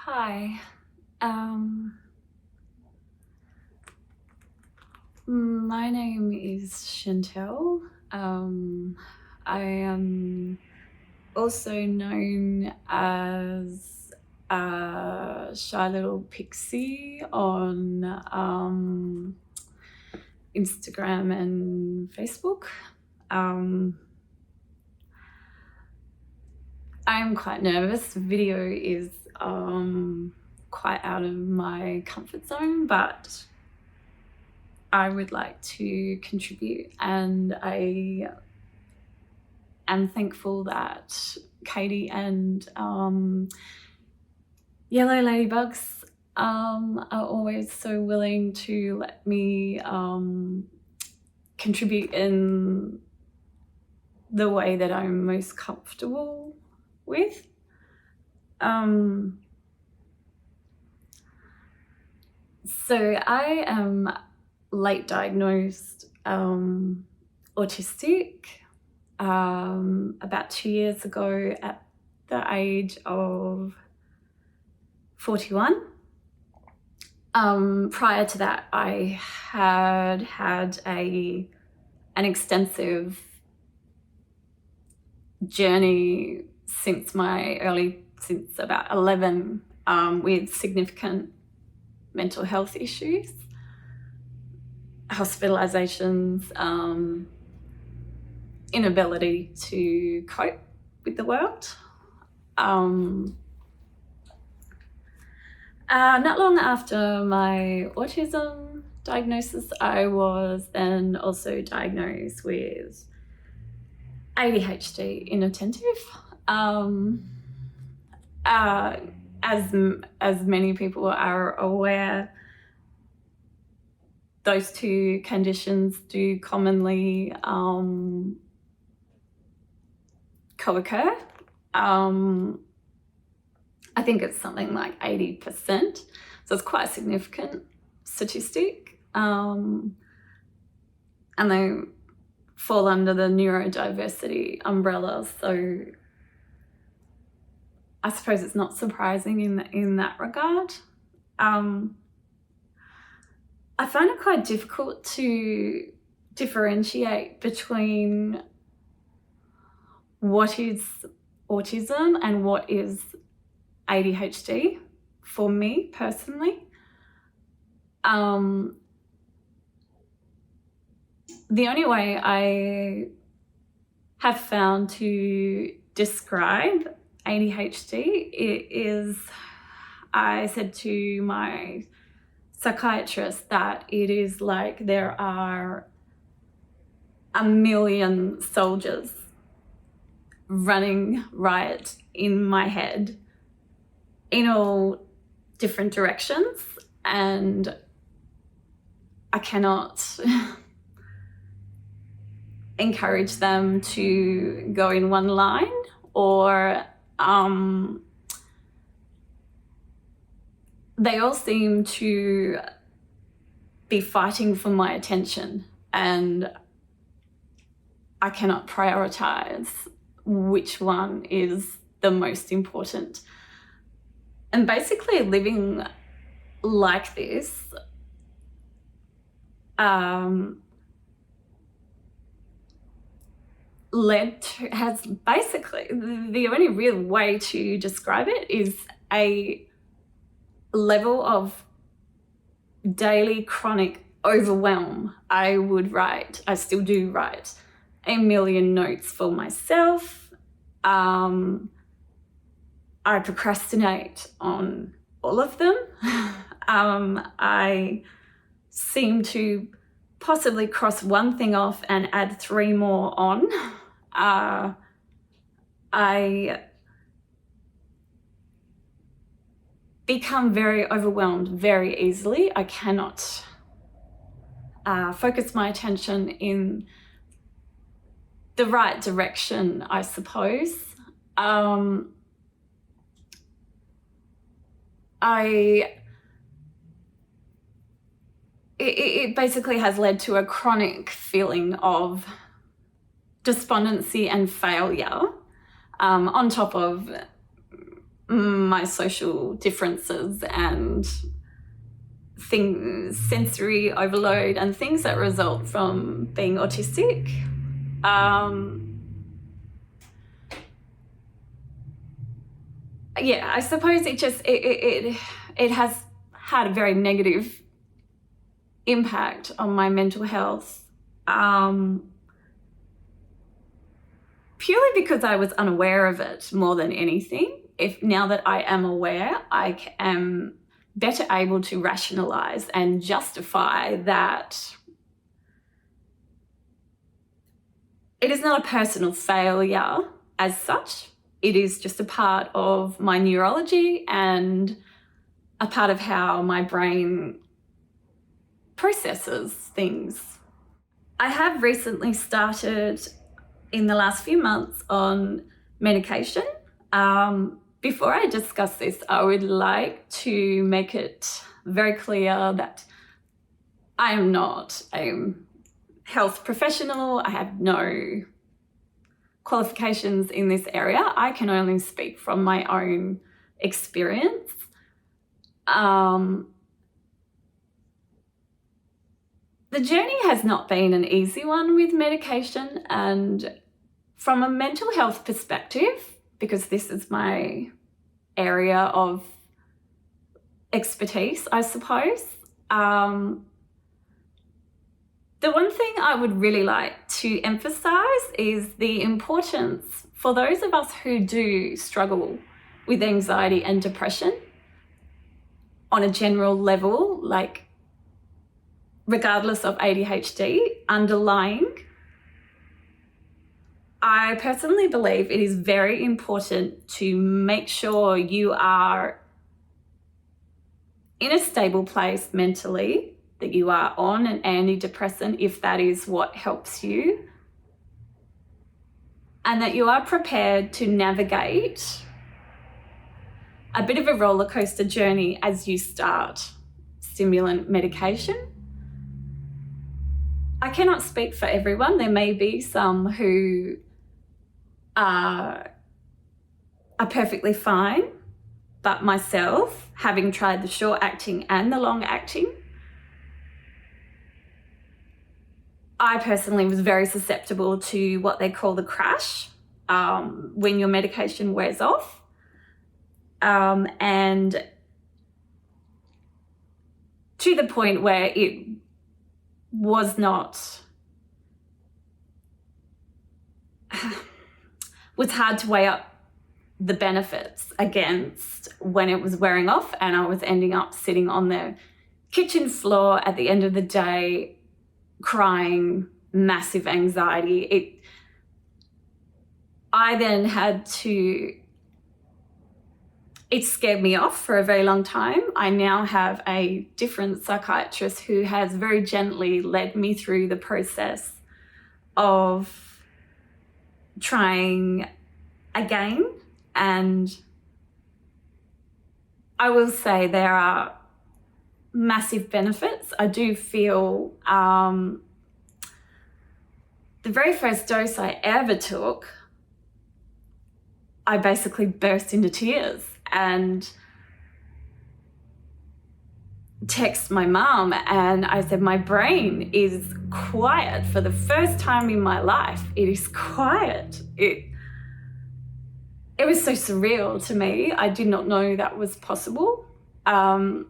Hi. Um, my name is Chantel. I am also known as Shy Little Pixie on Instagram and Facebook. I am quite nervous. Video is quite out of my comfort zone, but I would like to contribute, and I am thankful that Katie and Yellow Ladybugs are always so willing to let me contribute in the way that I'm most comfortable with. So I am late diagnosed autistic about 2 years ago at the age of 41. Prior to that, I had an extensive journey since about 11 with significant mental health issues, hospitalizations, inability to cope with the world. Not long after my autism diagnosis, I was then also diagnosed with ADHD, inattentive. As many people are aware, those two conditions do commonly co-occur. I think it's something like 80%, so it's quite a significant statistic. And they fall under the neurodiversity umbrella, so I suppose it's not surprising in that regard. I find it quite difficult to differentiate between what is autism and what is ADHD for me personally. The only way I have found to describe ADHD is, I said to my psychiatrist that it is like there are a million soldiers running riot in my head in all different directions, and I cannot encourage them to go in one line, or they all seem to be fighting for my attention, and I cannot prioritize which one is the most important. And basically living like this has basically, the only real way to describe it is a level of daily chronic overwhelm. I still do write a million notes for myself. I procrastinate on all of them. I seem to possibly cross one thing off and add 3 more on. I become very overwhelmed very easily. I cannot focus my attention in the right direction, I suppose. It basically has led to a chronic feeling of despondency and failure, on top of my social differences and things, sensory overload and things that result from being autistic. Yeah, I suppose it has had a very negative impact on my mental health, purely because I was unaware of it more than anything. If now that I am aware, I am better able to rationalize and justify that it is not a personal failure as such. It is just a part of my neurology and a part of how my brain processes things. I have recently started in the last few months on medication. Before I discuss this, I would like to make it very clear that I am not a health professional. I have no qualifications in this area. I can only speak from my own experience. The journey has not been an easy one with medication, and from a mental health perspective, because this is my area of expertise, I suppose, the one thing I would really like to emphasize is the importance for those of us who do struggle with anxiety and depression on a general level, like regardless of ADHD, underlying. I personally believe it is very important to make sure you are in a stable place mentally, that you are on an antidepressant if that is what helps you, and that you are prepared to navigate a bit of a roller coaster journey as you start stimulant medication. I cannot speak for everyone. There may be some who are perfectly fine, but myself, having tried the short acting and the long acting, I personally was very susceptible to what they call the crash, when your medication wears off. And to the point where it was hard to weigh up the benefits against when it was wearing off, and I was ending up sitting on the kitchen floor at the end of the day crying, massive anxiety. It scared me off for a very long time. I now have a different psychiatrist who has very gently led me through the process of trying again. And I will say there are massive benefits. I do feel the very first dose I ever took, I basically burst into tears and text my mum, and I said, my brain is quiet for the first time in my life. It is quiet. It was so surreal to me. I did not know that was possible. I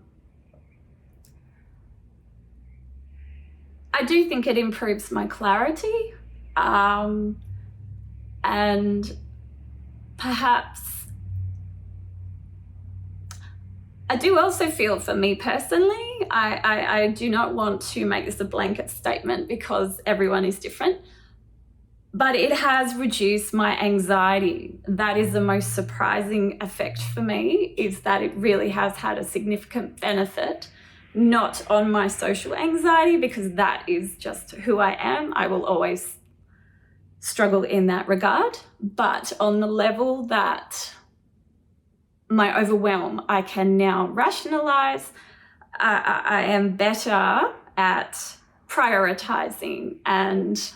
do think it improves my clarity, and perhaps I do also feel, for me personally, I do not want to make this a blanket statement because everyone is different, but it has reduced my anxiety. That is the most surprising effect for me, is that it really has had a significant benefit, not on my social anxiety, because that is just who I am. I will always struggle in that regard, but on the level that my overwhelm, I can now rationalize. I am better at prioritizing and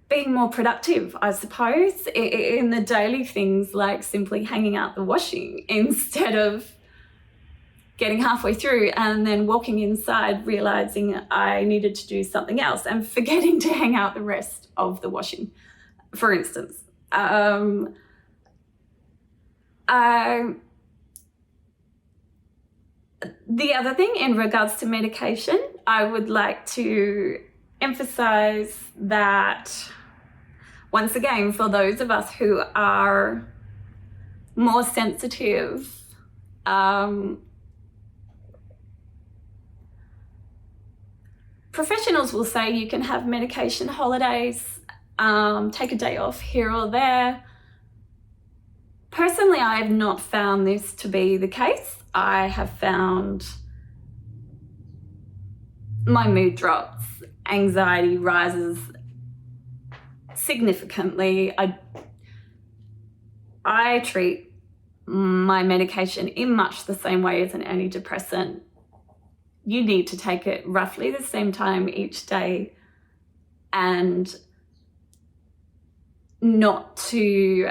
being more productive, I suppose, in the daily things like simply hanging out the washing instead of getting halfway through and then walking inside, realizing I needed to do something else and forgetting to hang out the rest of the washing, for instance. The other thing in regards to medication, I would like to emphasize that, once again, for those of us who are more sensitive, professionals will say you can have medication holidays, take a day off here or there. Personally, I have not found this to be the case. I have found my mood drops, anxiety rises significantly. I treat my medication in much the same way as an antidepressant. You need to take it roughly the same time each day and not to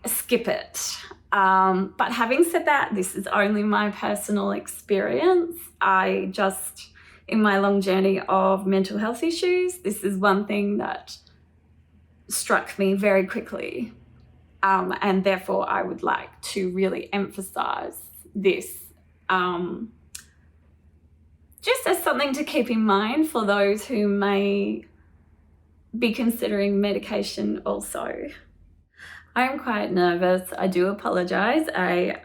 skip it. But having said that, this is only my personal experience. I just, in my long journey of mental health issues, this is one thing that struck me very quickly. And therefore I would like to really emphasize this, just as something to keep in mind for those who may be considering medication also. I am quite nervous. I do apologize. I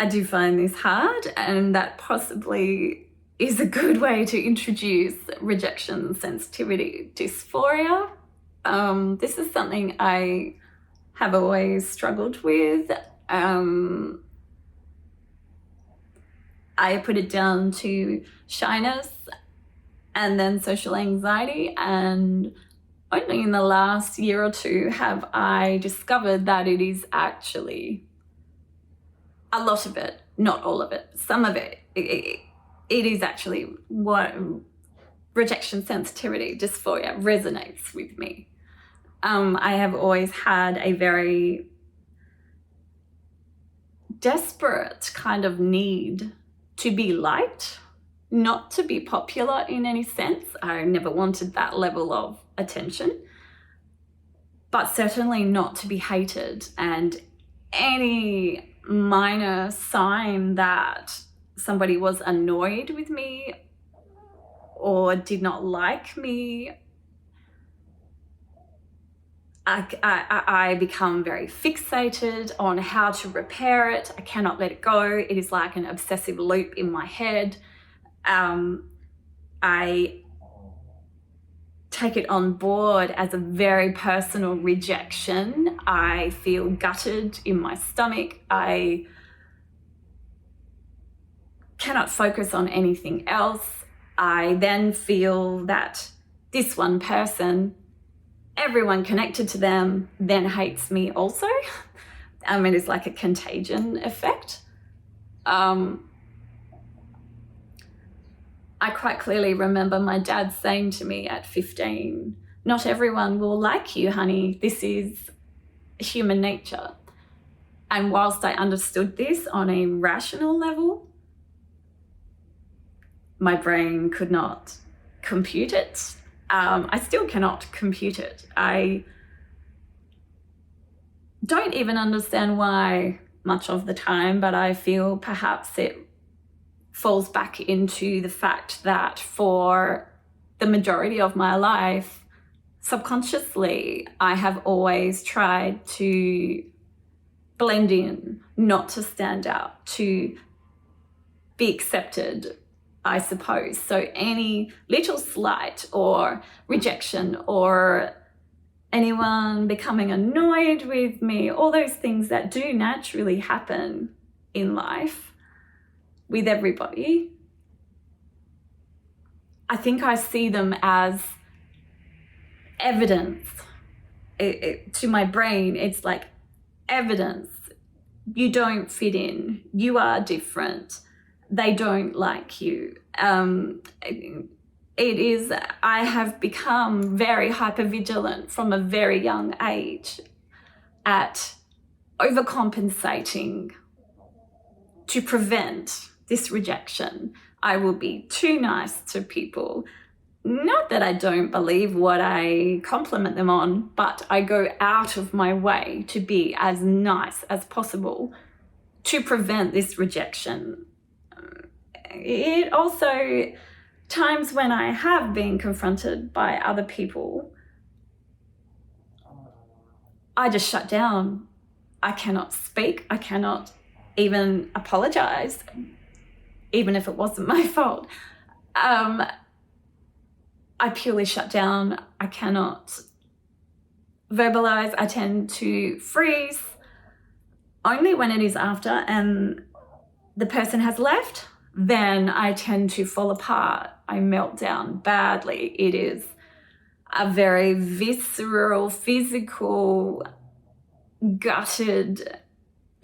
do find this hard, and that possibly is a good way to introduce rejection sensitivity dysphoria. This is something I have always struggled with. I put it down to shyness and then social anxiety, and only in the last year or two have I discovered that it is actually a lot of it, not all of it, some of it. It is actually what rejection sensitivity dysphoria resonates with me. I have always had a very desperate kind of need to be liked, not to be popular in any sense. I never wanted that level of attention, but certainly not to be hated. And any minor sign that somebody was annoyed with me or did not like me, I become very fixated on how to repair it. I cannot let it go. It is like an obsessive loop in my head. I take it on board as a very personal rejection. I feel gutted in my stomach. I cannot focus on anything else. I then feel that this one person, everyone connected to them, then hates me also. It is like a contagion effect. I quite clearly remember my dad saying to me at 15, "Not everyone will like you, honey. This is human nature." And whilst I understood this on a rational level, my brain could not compute it. I still cannot compute it. I don't even understand why much of the time, but I feel perhaps it falls back into the fact that for the majority of my life, subconsciously, I have always tried to blend in, not to stand out, to be accepted, I suppose. So any little slight or rejection or anyone becoming annoyed with me, all those things that do naturally happen in life with everybody, I think I see them as evidence. To my brain, it's like evidence. You don't fit in. You are different. they don't like you. I have become very hypervigilant from a very young age at overcompensating to prevent this rejection. I will be too nice to people. Not that I don't believe what I compliment them on, but I go out of my way to be as nice as possible to prevent this rejection. It also, times when I have been confronted by other people, I just shut down. I cannot speak. I cannot even apologize, even if it wasn't my fault. I purely shut down. I cannot verbalize. I tend to freeze only when it is after and the person has left. Then I tend to fall apart. I melt down badly. It is a very visceral, physical, gutted,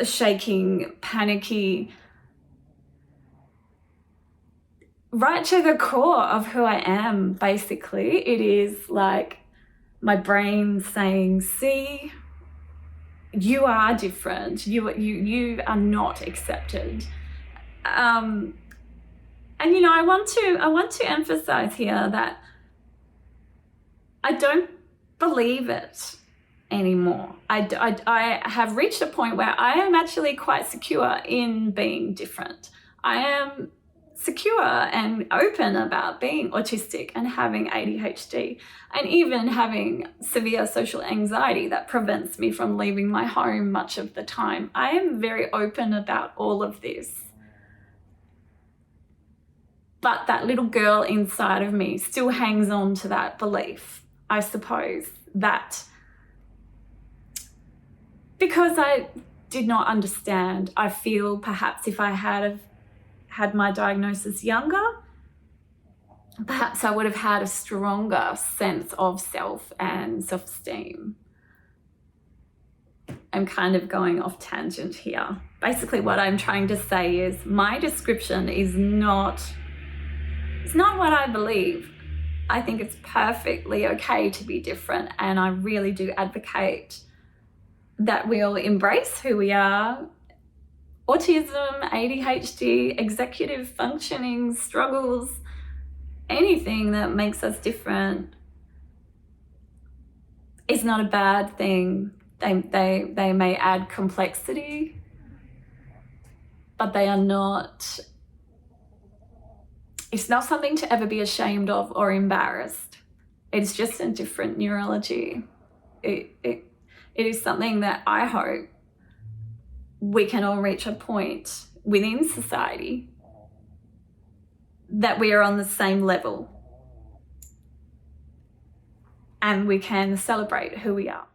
shaking, panicky, right to the core of who I am, basically. It is like my brain saying, see, you are different. You are not accepted. And you know, I want to emphasize here that I don't believe it anymore. I have reached a point where I am actually quite secure in being different. I am secure and open about being autistic and having ADHD and even having severe social anxiety that prevents me from leaving my home much of the time. I am very open about all of this. But that little girl inside of me still hangs on to that belief, I suppose, that because I did not understand, I feel perhaps if I had my diagnosis younger, perhaps I would have had a stronger sense of self and self-esteem. I'm kind of going off tangent here. Basically, what I'm trying to say is my description is not what I believe. I think it's perfectly okay to be different, and I really do advocate that we all embrace who we are. Autism, ADHD, executive functioning struggles, anything that makes us different is not a bad thing. They may add complexity, but they are not, it's not something to ever be ashamed of or embarrassed. It's just a different neurology. It is something that I hope we can all reach a point within society that we are on the same level and we can celebrate who we are.